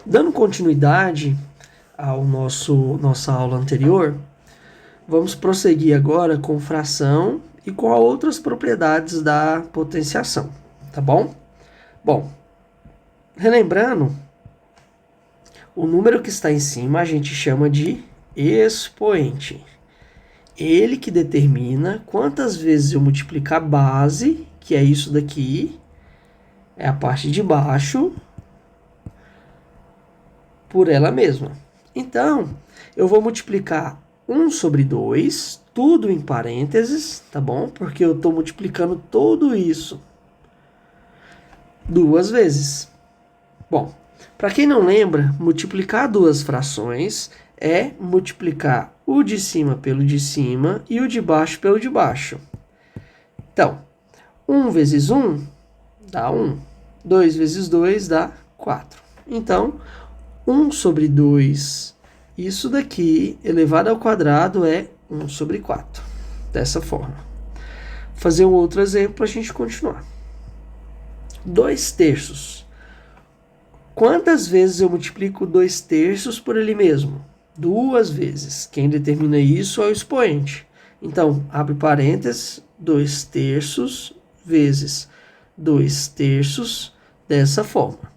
Dando continuidade ao nossa aula anterior, vamos prosseguir agora com fração e com outras propriedades da potenciação, tá bom? Bom, relembrando, o número que está em cima a gente chama de expoente. Ele que determina quantas vezes eu multiplicar a base, que é isso daqui, é a parte de baixo, por ela mesma. Então, eu vou multiplicar 1 sobre 2, tudo em parênteses, tá bom? Porque eu estou multiplicando tudo isso duas vezes. Bom, para quem não lembra, multiplicar duas frações é multiplicar o de cima pelo de cima e o de baixo pelo de baixo. Então, 1 vezes 1 dá 1. 2 vezes 2 dá 4. Então, 1 sobre 2, isso daqui, elevado ao quadrado, é 1 sobre 4. Dessa forma. Vou fazer um outro exemplo para a gente continuar. 2 terços. Quantas vezes eu multiplico 2 terços por ele mesmo? 2 vezes. Quem determina isso é o expoente. Então, abre parênteses, 2 terços vezes 2 terços, dessa forma.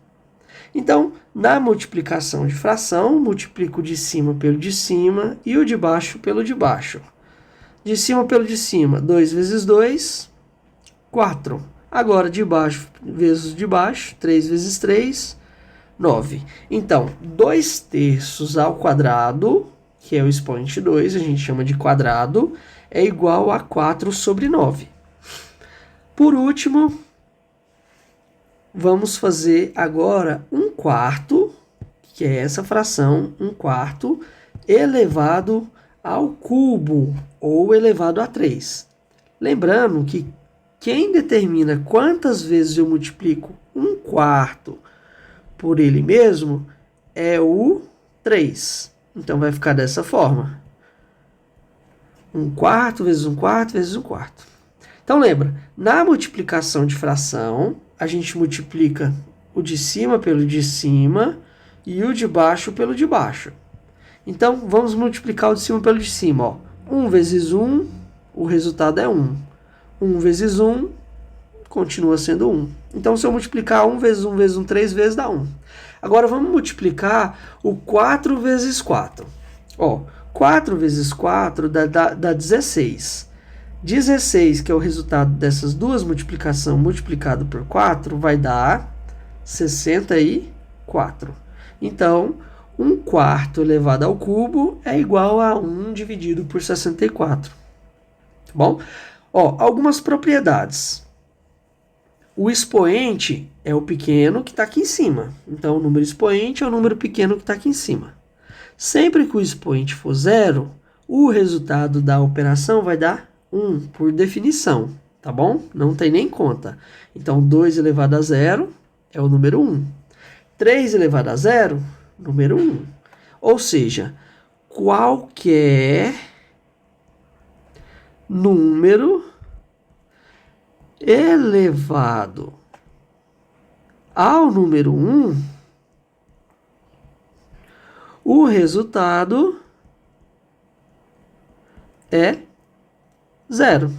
Então, na multiplicação de fração, multiplico o de cima pelo de cima e o de baixo pelo de baixo. De cima pelo de cima, 2 vezes 2, 4. Agora, de baixo vezes de baixo, 3 vezes 3, 9. Então, 2 terços ao quadrado, que é o expoente 2, a gente chama de quadrado, é igual a 4 sobre 9. Por último, vamos fazer agora 1/4, que é essa fração, 1/4, elevado ao cubo, ou elevado a 3. Lembrando que quem determina quantas vezes eu multiplico 1/4 por ele mesmo é o 3. Então, vai ficar dessa forma. 1/4 vezes 1/4 vezes 1/4. Então, lembra, na multiplicação de fração, a gente multiplica o de cima pelo de cima e o de baixo pelo de baixo. Então, vamos multiplicar o de cima pelo de cima. Ó. 1 vezes 1, o resultado é 1. 1 vezes 1, continua sendo 1. Então, se eu multiplicar 1 vezes 1 vezes 1, 3 vezes, dá 1. Agora, vamos multiplicar o 4 vezes 4. Ó, 4 vezes 4 dá 16. 16, que é o resultado dessas duas multiplicações, multiplicado por 4, vai dar 64. Então, 1/4 elevado ao cubo é igual a 1 dividido por 64. Tá bom? Ó, algumas propriedades. O expoente é o pequeno que está aqui em cima. Então, o número expoente é o número pequeno que está aqui em cima. Sempre que o expoente for 0, o resultado da operação vai dar 1, por definição, tá bom? Não tem nem conta. Então, 2 elevado a 0 é o número 1. 3 elevado a 0, número 1. Ou seja, qualquer número elevado ao número 1, o resultado é 0.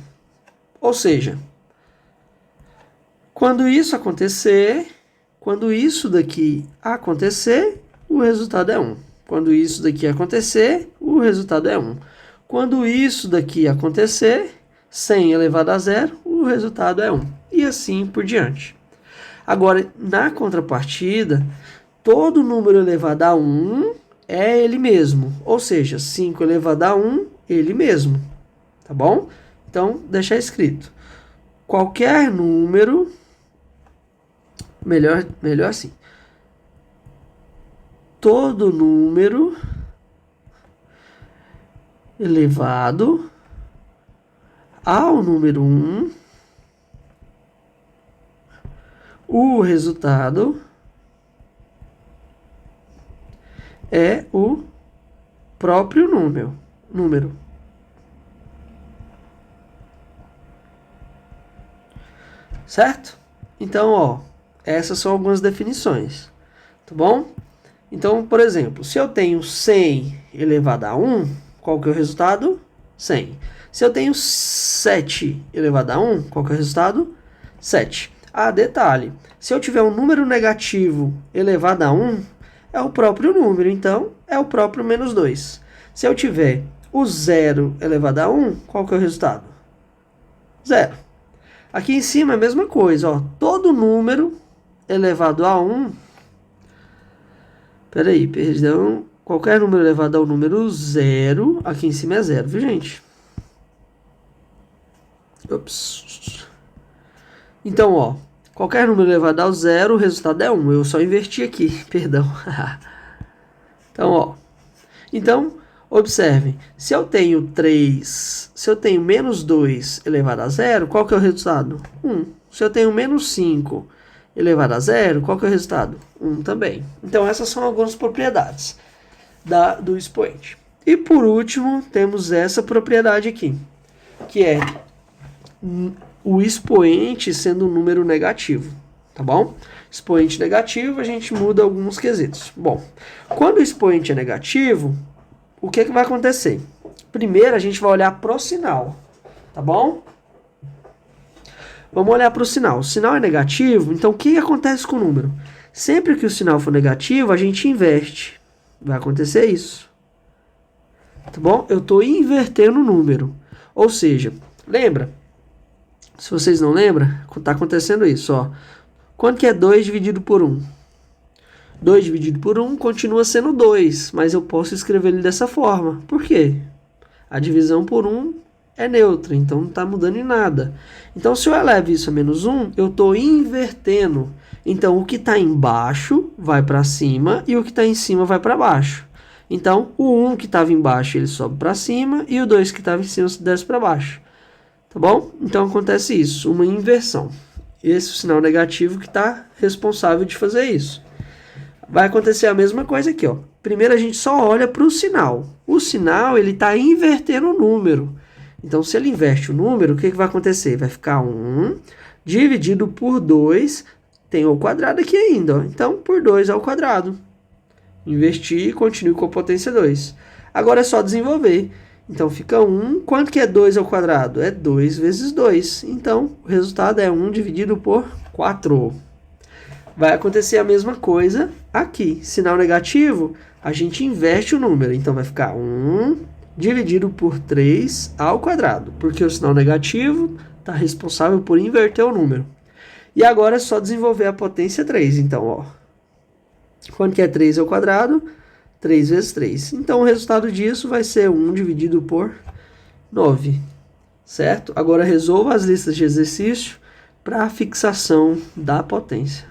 Ou seja, quando isso daqui acontecer, o resultado é 1. Quando isso daqui acontecer, o resultado é 1. Quando isso daqui acontecer, 100 elevado a 0, o resultado é 1. E assim por diante. Agora, na contrapartida, todo número elevado a 1 é ele mesmo. Ou seja, 5 elevado a 1, ele mesmo. Tá bom? Então, deixar escrito. Qualquer número, melhor assim. Todo número elevado ao número 1, o resultado é o próprio número. Certo? Então, ó, essas são algumas definições, tá bom? Então, por exemplo, se eu tenho 100 elevado a 1, qual que é o resultado? 100. Se eu tenho 7 elevado a 1, qual que é o resultado? 7. Ah, detalhe, se eu tiver um número negativo elevado a 1, é o próprio número, então é o próprio menos 2. Se eu tiver o 0 elevado a 1, qual que é o resultado? 0. Aqui em cima é a mesma coisa, ó. Todo número elevado a 1... Peraí, perdão. Qualquer número elevado ao número 0, aqui em cima é 0, viu, gente? Ops. Então, ó, qualquer número elevado ao 0, o resultado é 1. Eu só inverti aqui, perdão. Então, ó. Então, observem. Se eu tenho menos 2 elevado a 0, qual que é o resultado? 1. Se eu tenho menos 5 elevado a 0, qual que é o resultado? 1 também. Então, essas são algumas propriedades do expoente. E por último, temos essa propriedade aqui, que é o expoente sendo um número negativo, tá bom? Expoente negativo, a gente muda alguns quesitos. Bom, quando o expoente é negativo, o que vai acontecer? Primeiro, a gente vai olhar para o sinal, tá bom? Vamos olhar para o sinal. O sinal é negativo, então o que acontece com o número? Sempre que o sinal for negativo, a gente inverte. Vai acontecer isso. Tá bom? Eu estou invertendo o número. Ou seja, lembra? Se vocês não lembram, está acontecendo isso, ó. Quanto que é 2 dividido por 1? 2 dividido por 1 continua sendo 2, mas eu posso escrever ele dessa forma. Por quê? A divisão por 1 é neutra, então não está mudando em nada. Então, se eu elevo isso a menos 1, eu estou invertendo. Então, o que está embaixo vai para cima e o que está em cima vai para baixo. Então, o 1 que estava embaixo ele sobe para cima e o 2 que estava em cima desce para baixo. Tá bom? Então, acontece isso, uma inversão. Esse é o sinal negativo que está responsável de fazer isso. Vai acontecer a mesma coisa aqui, ó. Primeiro a gente só olha para o sinal. O sinal ele está invertendo o número. Então, se ele inverte o número, o que vai acontecer? Vai ficar 1 dividido por 2, tem o quadrado aqui ainda, ó. Então, por 2 ao quadrado. Invertir e continue com a potência 2. Agora é só desenvolver. Então, fica 1. Quanto que é 2 ao quadrado? É 2 vezes 2. Então, o resultado é 1 dividido por 4. Vai acontecer a mesma coisa aqui. Sinal negativo, a gente inverte o número. Então, vai ficar 1 dividido por 3 ao quadrado. Porque o sinal negativo está responsável por inverter o número. E agora é só desenvolver a potência 3. Então, ó. Quanto que é 3 ao quadrado? 3 vezes 3. Então, o resultado disso vai ser 1 dividido por 9. Certo? Agora, resolva as listas de exercício para a fixação da potência.